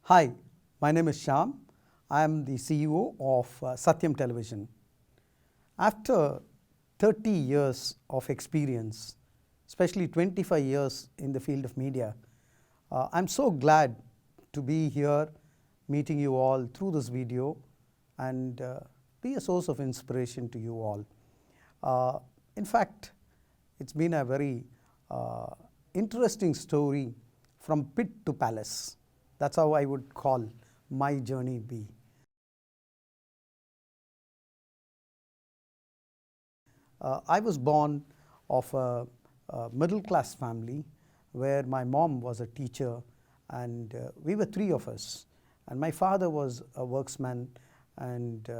Hi, my name is Shyam. I am the CEO of Satyam Television. After 30 years of experience, especially 25 years in the field of media, I'm so glad to be here meeting you all through this video and be a source of inspiration to you all. In fact, it's been a very interesting story from pit to palace. That's how I would call my journey be. I was born of a middle class family where my mom was a teacher and we were three of us, and my father was a worksman, and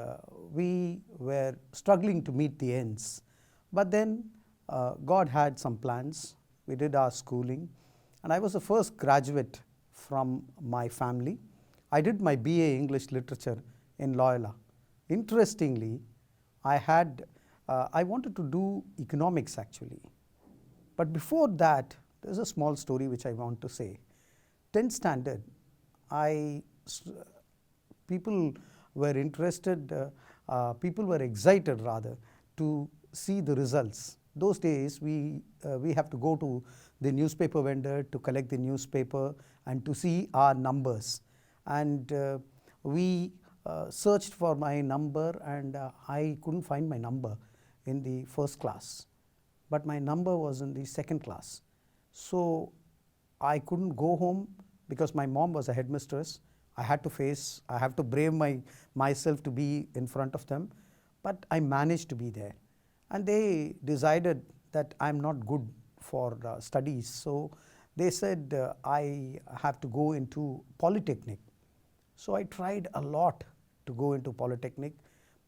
we were struggling to meet the ends. But then God had some plans. We did our schooling, and I was the first graduate from my family. I did my BA English Literature in Loyola. Interestingly, I wanted to do economics actually. But before that, there's a small story which I want to say. 10th standard, people were interested, people were excited rather to see the results. Those days we have to go to the newspaper vendor to collect the newspaper and to see our numbers. And we searched for my number, and I couldn't find my number in the first class. But my number was in the second class. So I couldn't go home because my mom was a headmistress. I have to brave myself to be in front of them. But I managed to be there. And they decided that I'm not good for studies. So they said I have to go into Polytechnic. So I tried a lot to go into Polytechnic,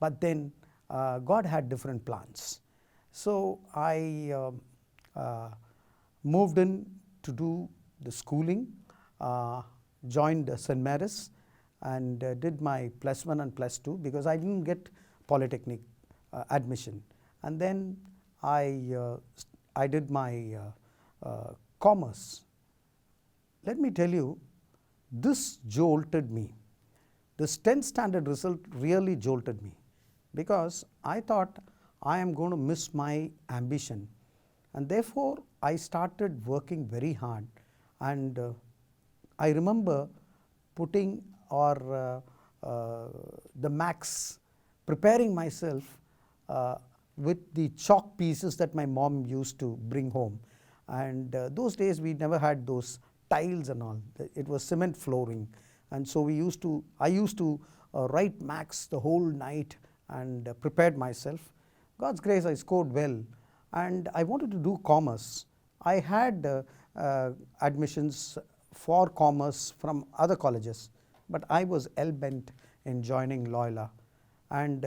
but then God had different plans. So I moved in to do the schooling, joined St. Mary's, and did my +1 and +2 because I didn't get Polytechnic admission. And then I did my commerce. Let me tell you, this jolted me. This 10th standard result really jolted me because I thought I am going to miss my ambition, and therefore I started working very hard. And I remember putting the max, preparing myself with the chalk pieces that my mom used to bring home. And those days we never had those tiles and all. It was cement flooring, and so I used to write max the whole night and prepared myself. God's grace, I scored well, and I wanted to do commerce. I had admissions for commerce from other colleges, but I was hell-bent in joining Loyola. And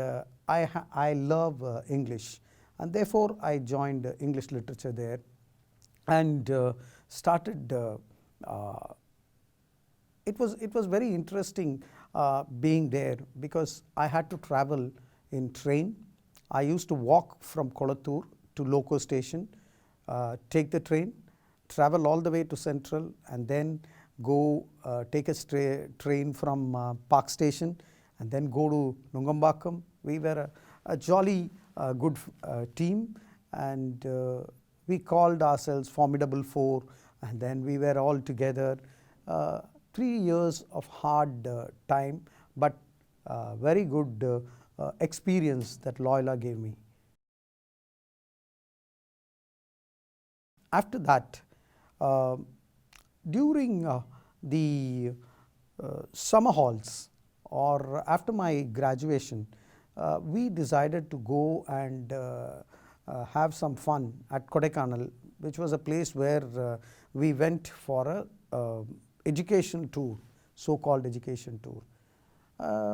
I love English, and therefore I joined English literature there and started. It was very interesting being there because I had to travel in train. I used to walk from Kolattur to Loco station, take the train, travel all the way to Central, and then go take a train from Park Station, and then go to Nungambakam. We were a jolly good team, and we called ourselves Formidable Four, and then we were all together. 3 years of hard time, but very good experience that Loyola gave me. After that, during the summer halls, or after my graduation, we decided to go and have some fun at Kodaikanal, which was a place where we went for a education tour, so-called education tour.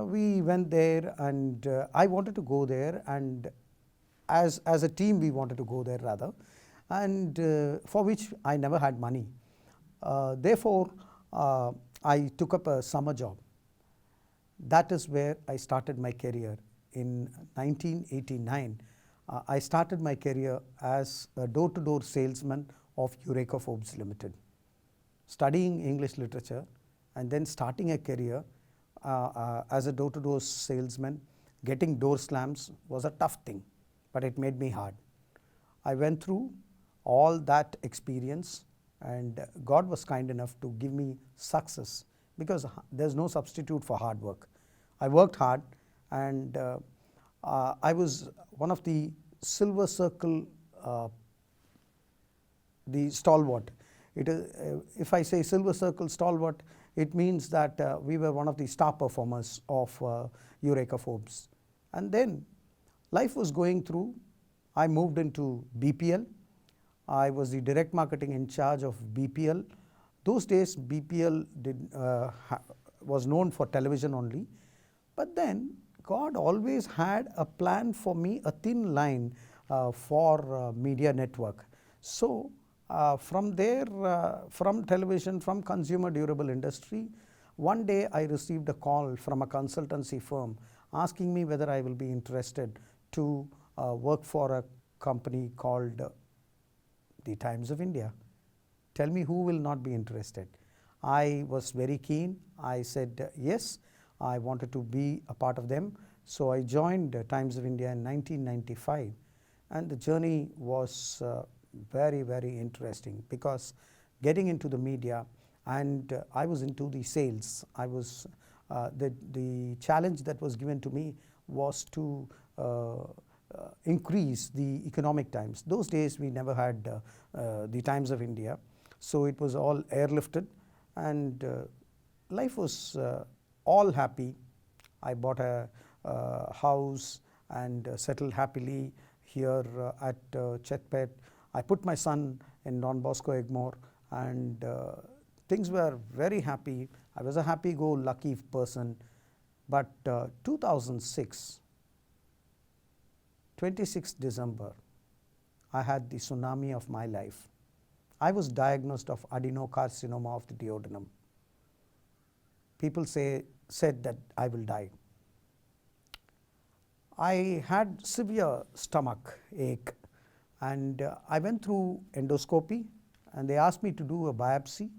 We went there, and I wanted to go there, and as a team we wanted to go there rather, and for which I never had money. Therefore, I took up a summer job. That is where I started my career. In 1989, I started my career as a door-to-door salesman of Eureka Forbes Limited, studying English literature and then starting a career as a door-to-door salesman. Getting door slams was a tough thing, but it made me hard. I went through all that experience, and God was kind enough to give me success, because there's no substitute for hard work. I worked hard, and I was one of the silver circle, the stalwart. If I say silver circle stalwart, it means that we were one of the star performers of Eureka Forbes. And then life was going through. I moved into BPL. I was the direct marketing in charge of BPL. Those days BPL was known for television only, but then God always had a plan for me, a thin line for media network. So from there, from television, from consumer durable industry, one day I received a call from a consultancy firm asking me whether I will be interested to work for a company called the Times of India. Tell me who will not be interested. I was very keen. I said yes, I wanted to be a part of them. So I joined Times of India in 1995, and the journey was very, very interesting, because getting into the media, and I was into the sales. I was the challenge that was given to me was to increase the economic times. Those days we never had the Times of India, so it was all airlifted, and life was all happy. I bought a house and settled happily here at Chetpet. I put my son in Don Bosco Egmore, and things were very happy. I was a happy-go-lucky person. But 2006, 26th December, I had the tsunami of my life. I was diagnosed of adenocarcinoma of the duodenum. People said that I will die. I had severe stomach ache, and I went through endoscopy, and they asked me to do a biopsy,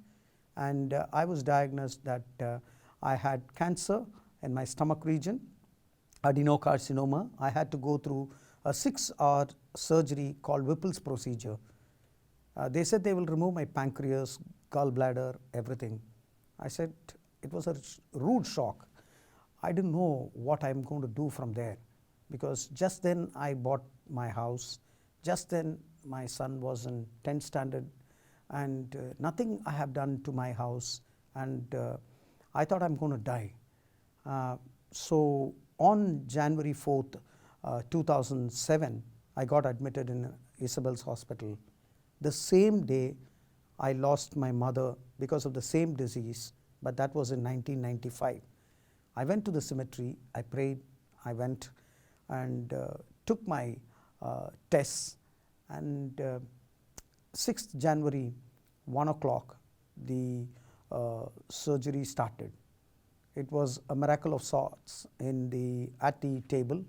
and I was diagnosed that I had cancer in my stomach region, adenocarcinoma. I had to go through a 6-hour surgery called Whipple's procedure. They said they will remove my pancreas, gallbladder, everything. I said it was a rude shock. I didn't know what I'm going to do from there, because just then I bought my house. Just then my son was in 10th standard, and nothing I have done to my house, and I thought I'm going to die. So on January 4th, 2007, I got admitted in Isabel's hospital. The same day I lost my mother because of the same disease, but that was in 1995. I went to the cemetery, I prayed, I went and took my tests, and 6th January, 1 o'clock, the surgery started. It was a miracle of sorts. At the table,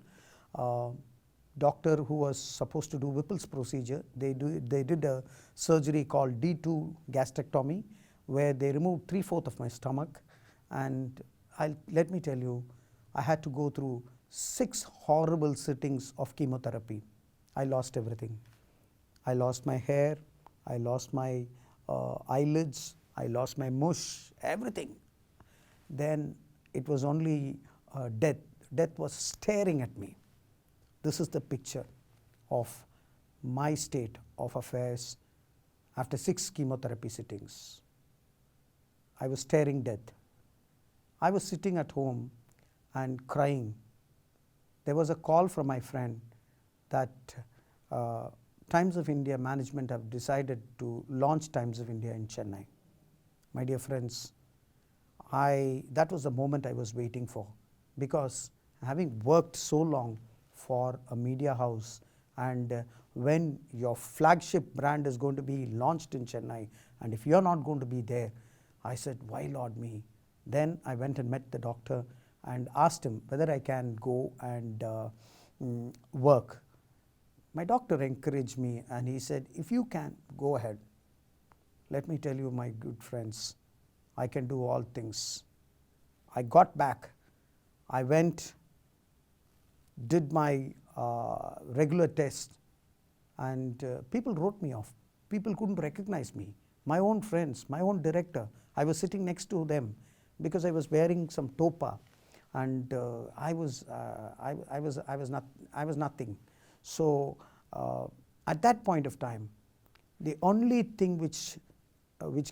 doctor who was supposed to do Whipple's procedure, they did a surgery called D2 gastrectomy, where they removed 3/4 of my stomach, and let me tell you, I had to go through 6 horrible sittings of chemotherapy. I lost everything. I lost my hair, I lost my eyelids, I lost my mush, everything. Then it was only death. Death was staring at me. This is the picture of my state of affairs after 6 chemotherapy sittings. I was staring death. I was sitting at home and crying. There was a call from my friend that Times of India management have decided to launch Times of India in Chennai. My dear friends, that was the moment I was waiting for, because having worked so long for a media house, and when your flagship brand is going to be launched in Chennai, and if you're not going to be there, I said, why Lord me? Then I went and met the doctor and asked him whether I can go and work. My doctor encouraged me, and he said, if you can, go ahead. Let me tell you, my good friends, I can do all things. I got back. I went, did my regular test, and people wrote me off. People couldn't recognize me. My own friends, my own director, I was sitting next to them because I was wearing some topa, and I was nothing. So at that point of time, the only thing which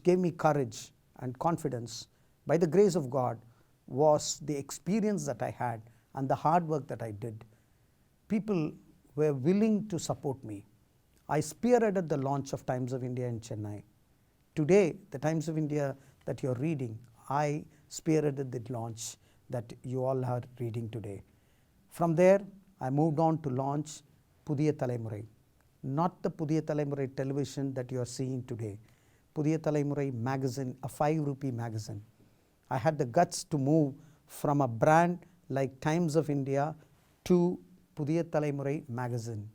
gave me courage and confidence, by the grace of God, was the experience that I had and the hard work that I did. People were willing to support me. I spearheaded the launch of Times of India in Chennai. Today, the Times of India that you're reading, I spearheaded the launch that you all are reading today. From there, I moved on to launch Pudhiya Thalaimurai. Not the Pudhiya Thalaimurai television that you are seeing today. Pudhiya Thalaimurai magazine, a 5 rupee magazine. I had the guts to move from a brand like Times of India to Pudhiya Thalaimurai magazine,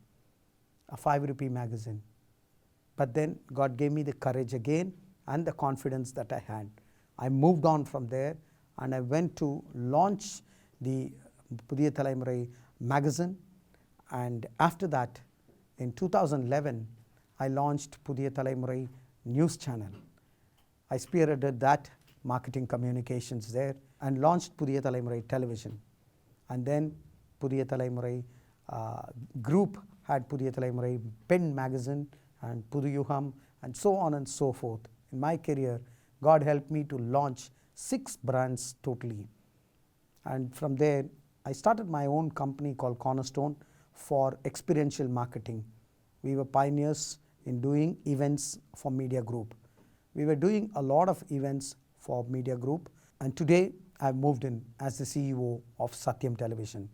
a 5 rupee magazine. But then God gave me the courage again and the confidence that I had. I moved on from there and I went to launch the Pudhiya Thalaimurai magazine, and after that, in 2011, I launched Pudhiya Thalaimurai news channel. I spearheaded that marketing communications there and launched Pudhiya Thalaimurai television. And then Pudhiya Thalaimurai group had Pudhiya Thalaimurai pen magazine and Pudhuyuham and so on and so forth. In my career, God helped me to launch 6 brands totally. And from there, I started my own company called Cornerstone for experiential marketing. We were pioneers in doing events for Media Group. We were doing a lot of events for Media Group, and today I've moved in as the CEO of SATHIYAM Television.